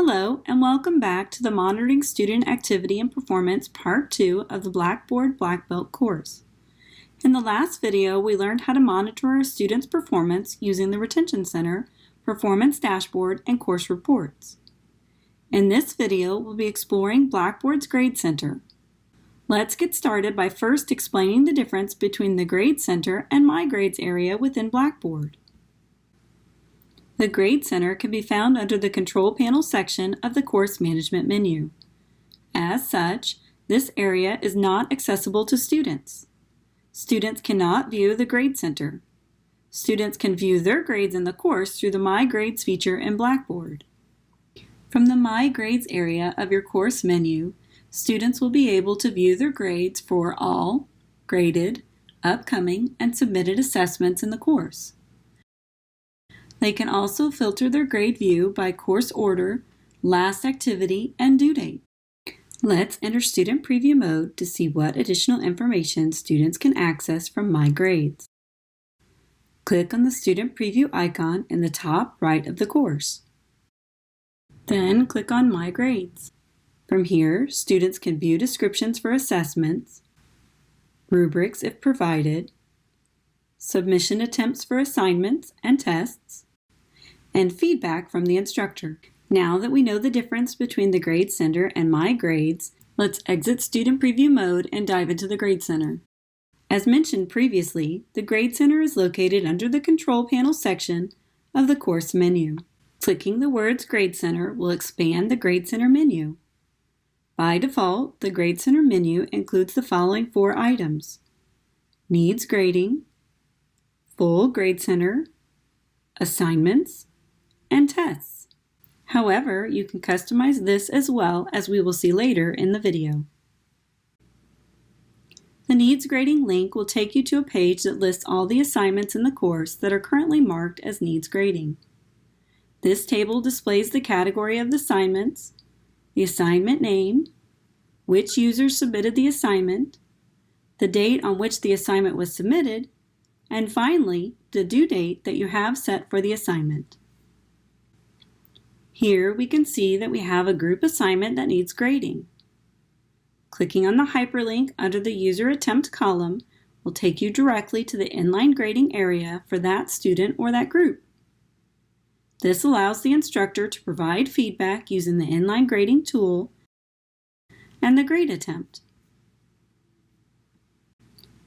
Hello and welcome back to the Monitoring Student Activity and Performance Part 2 of the Blackboard Black Belt course. In the last video, we learned how to monitor our students' performance using the Retention Center, Performance Dashboard, and Course Reports. In this video, we'll be exploring Blackboard's Grade Center. Let's get started by first explaining the difference between the Grade Center and My Grades area within Blackboard. The Grade Center can be found under the Control Panel section of the Course Management menu. As such, this area is not accessible to students. Students cannot view the Grade Center. Students can view their grades in the course through the My Grades feature in Blackboard. From the My Grades area of your course menu, students will be able to view their grades for all, graded, upcoming, and submitted assessments in the course. They can also filter their grade view by course order, last activity, and due date. Let's enter Student Preview mode to see what additional information students can access from My Grades. Click on the Student Preview icon in the top right of the course. Then click on My Grades. From here, students can view descriptions for assessments, rubrics if provided, submission attempts for assignments and tests, and feedback from the instructor. Now that we know the difference between the Grade Center and My Grades, let's exit Student Preview mode and dive into the Grade Center. As mentioned previously, the Grade Center is located under the Control Panel section of the Course menu. Clicking the words Grade Center will expand the Grade Center menu. By default, the Grade Center menu includes the following 4 items: Needs Grading, Full Grade Center, Assignments, and Tests. However, you can customize this as well, as we will see later in the video. The Needs Grading link will take you to a page that lists all the assignments in the course that are currently marked as Needs Grading. This table displays the category of the assignments, the assignment name, which user submitted the assignment, the date on which the assignment was submitted, and finally, the due date that you have set for the assignment. Here we can see that we have a group assignment that needs grading. Clicking on the hyperlink under the User Attempt column will take you directly to the inline grading area for that student or that group. This allows the instructor to provide feedback using the inline grading tool and the grade attempt.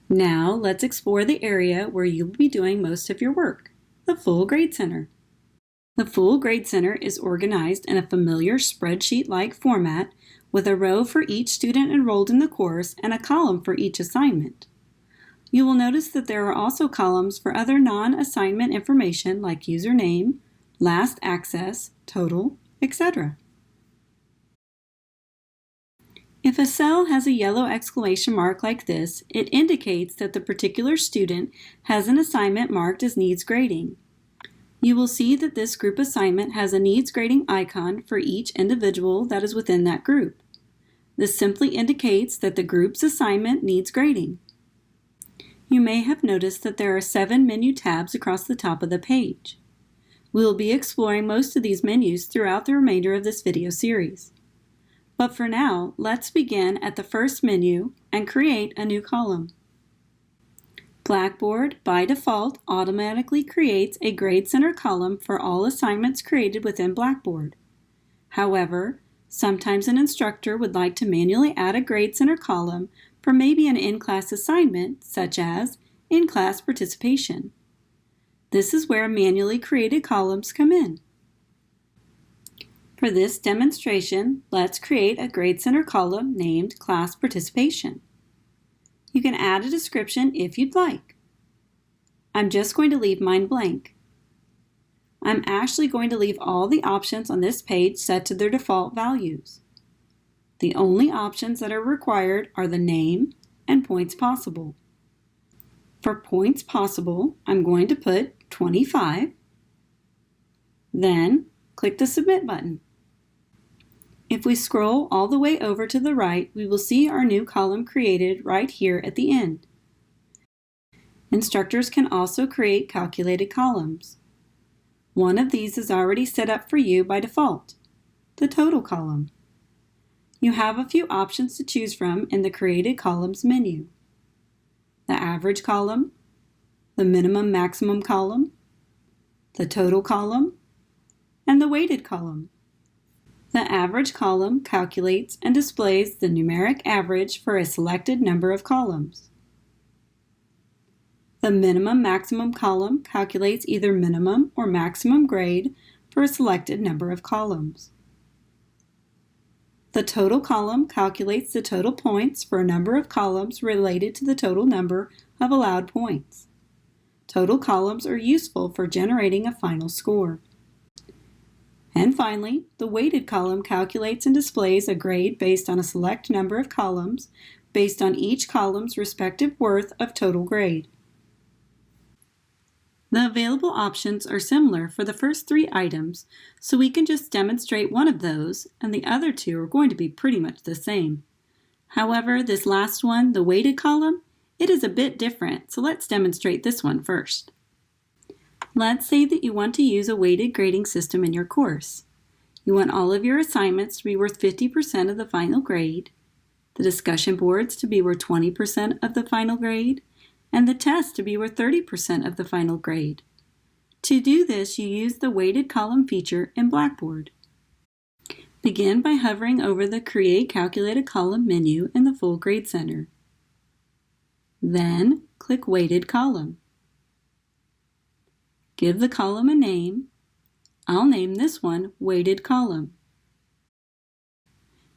Now let's explore the area where you will be doing most of your work, the Full Grade Center. The Full Grade Center is organized in a familiar spreadsheet-like format with a row for each student enrolled in the course and a column for each assignment. You will notice that there are also columns for other non-assignment information like username, last access, total, etc. If a cell has a yellow exclamation mark like this, it indicates that the particular student has an assignment marked as Needs Grading. You will see that this group assignment has a Needs Grading icon for each individual that is within that group. This simply indicates that the group's assignment needs grading. You may have noticed that there are 7 menu tabs across the top of the page. We will be exploring most of these menus throughout the remainder of this video series. But for now, let's begin at the first menu and create a new column. Blackboard, by default, automatically creates a Grade Center column for all assignments created within Blackboard. However, sometimes an instructor would like to manually add a Grade Center column for maybe an in-class assignment, such as in-class participation. This is where manually created columns come in. For this demonstration, let's create a Grade Center column named Class Participation. You can add a description if you'd like. I'm just going to leave mine blank. I'm actually going to leave all the options on this page set to their default values. The only options that are required are the name and points possible. For points possible, I'm going to put 25. Then click the Submit button. If we scroll all the way over to the right, we will see our new column created right here at the end. Instructors can also create calculated columns. One of these is already set up for you by default. the total column. You have a few options to choose from in the Created Columns menu: the average column, the minimum maximum column, the total column, and the weighted column. The average column calculates and displays the numeric average for a selected number of columns. The minimum maximum column calculates either minimum or maximum grade for a selected number of columns. The total column calculates the total points for a number of columns related to the total number of allowed points. Total columns are useful for generating a final score. And finally, the weighted column calculates and displays a grade based on a select number of columns based on each column's respective worth of total grade. The available options are similar for the first three items, so we can just demonstrate one of those, and the other two are going to be pretty much the same. However, this last one, the weighted column, it is a bit different, so let's demonstrate this one first. Let's say that you want to use a weighted grading system in your course. You want all of your assignments to be worth 50% of the final grade, the discussion boards to be worth 20% of the final grade, and the test to be worth 30% of the final grade. To do this, you use the weighted column feature in Blackboard. Begin by hovering over the Create Calculated Column menu in the Full Grade Center. Then, click Weighted Column. Give the column a name. I'll name this one Weighted Column.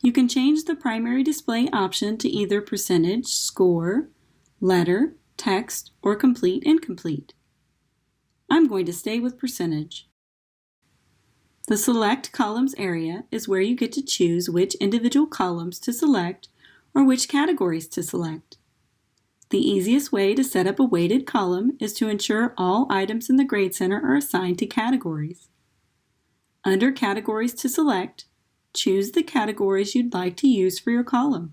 You can change the primary display option to either percentage, score, letter, text, or complete, incomplete. I'm going to stay with percentage. The Select Columns area is where you get to choose which individual columns to select or which categories to select. The easiest way to set up a weighted column is to ensure all items in the Grade Center are assigned to categories. Under Categories to Select, choose the categories you'd like to use for your column.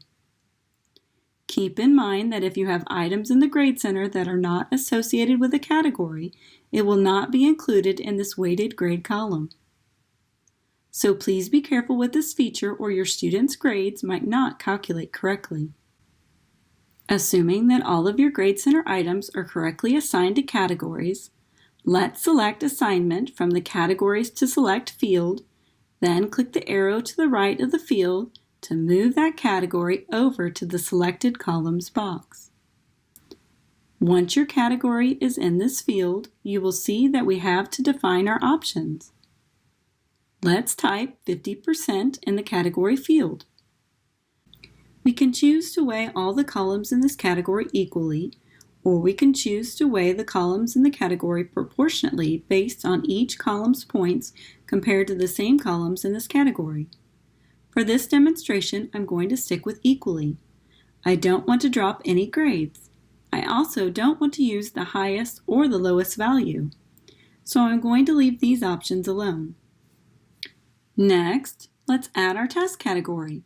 Keep in mind that if you have items in the Grade Center that are not associated with a category, it will not be included in this weighted grade column. So please be careful with this feature or your students' grades might not calculate correctly. Assuming that all of your Grade Center items are correctly assigned to categories, let's select Assignment from the Categories to Select field, then click the arrow to the right of the field to move that category over to the Selected Columns box. Once your category is in this field, you will see that we have to define our options. Let's type 50% in the category field. We can choose to weigh all the columns in this category equally, or we can choose to weigh the columns in the category proportionately based on each column's points compared to the same columns in this category. For this demonstration, I'm going to stick with equally. I don't want to drop any grades. I also don't want to use the highest or the lowest value, so I'm going to leave these options alone. Next, let's add our test category.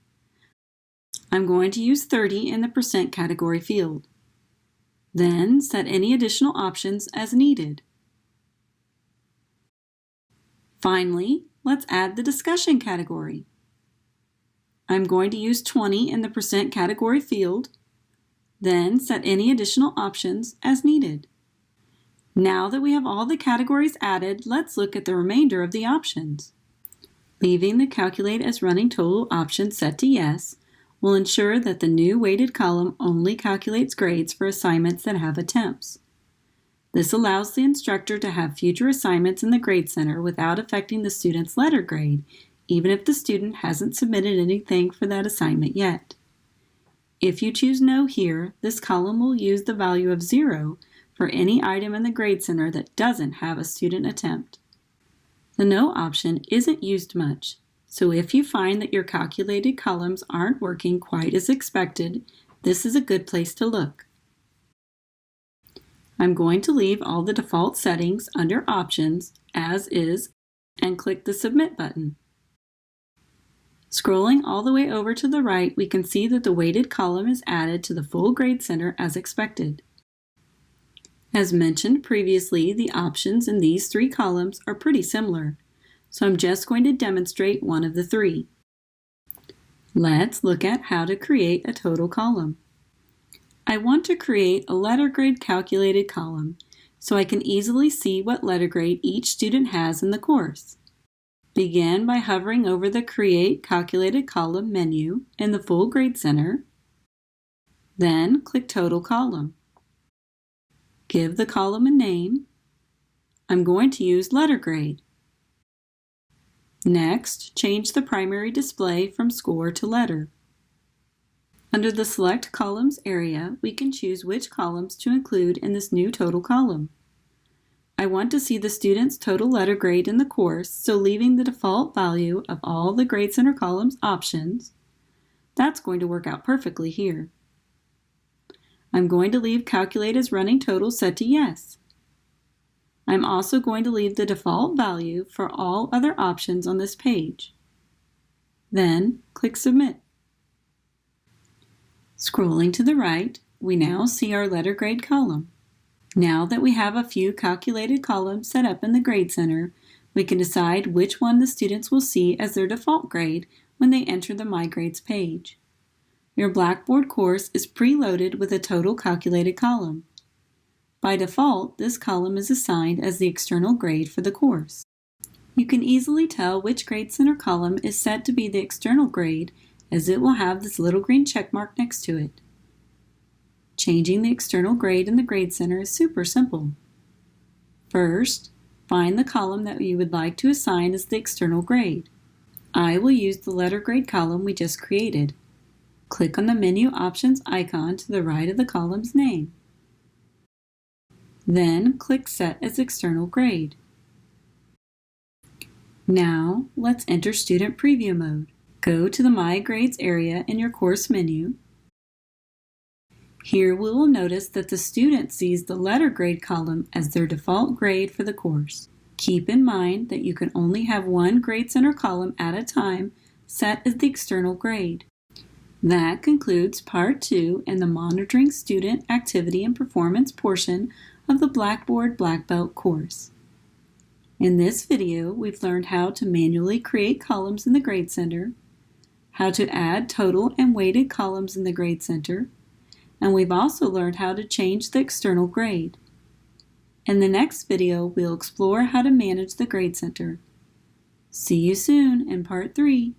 I'm going to use 30 in the percent category field. Then set any additional options as needed. Finally, let's add the discussion category. I'm going to use 20 in the percent category field, then set any additional options as needed. Now that we have all the categories added, let's look at the remainder of the options. Leaving the Calculate as Running Total option set to Yes will ensure that the new weighted column only calculates grades for assignments that have attempts. This allows the instructor to have future assignments in the Grade Center without affecting the student's letter grade, even if the student hasn't submitted anything for that assignment yet. If you choose No here, this column will use the value of 0 for any item in the Grade Center that doesn't have a student attempt. The No option isn't used much, so if you find that your calculated columns aren't working quite as expected, this is a good place to look. I'm going to leave all the default settings under Options as is and click the Submit button. Scrolling all the way over to the right, we can see that the weighted column is added to the full Grade Center as expected. As mentioned previously, the options in these three columns are pretty similar, so I'm just going to demonstrate one of the three. Let's look at how to create a total column. I want to create a letter grade calculated column so I can easily see what letter grade each student has in the course. Begin by hovering over the Create Calculated Column menu in the Full Grade Center. Then click Total Column. Give the column a name. I'm going to use letter grade. Next, change the primary display from score to letter. Under the Select Columns area, we can choose which columns to include in this new total column. I want to see the student's total letter grade in the course, so leaving the default value of all the Grade Center columns options, that's going to work out perfectly here. I'm going to leave Calculate as Running Total set to Yes. I'm also going to leave the default value for all other options on this page. Then click Submit. Scrolling to the right, we now see our letter grade column. Now that we have a few calculated columns set up in the Grade Center, we can decide which one the students will see as their default grade when they enter the My Grades page. Your Blackboard course is preloaded with a total calculated column. By default, this column is assigned as the external grade for the course. You can easily tell which Grade Center column is set to be the external grade as it will have this little green check mark next to it. Changing the external grade in the Grade Center is super simple. First, find the column that you would like to assign as the external grade. I will use the letter grade column we just created. Click on the menu options icon to the right of the column's name. Then click Set as External Grade. Now, let's enter Student Preview mode. Go to the My Grades area in your course menu. Here we will notice that the student sees the letter grade column as their default grade for the course. Keep in mind that you can only have one Grade Center column at a time set as the external grade. That concludes Part 2 in the Monitoring Student Activity and Performance portion of the Blackboard Black Belt course. In this video, we've learned how to manually create columns in the Grade Center, how to add total and weighted columns in the Grade Center, and we've also learned how to change the external grade. In the next video, we'll explore how to manage the Grade Center. See you soon in Part 3.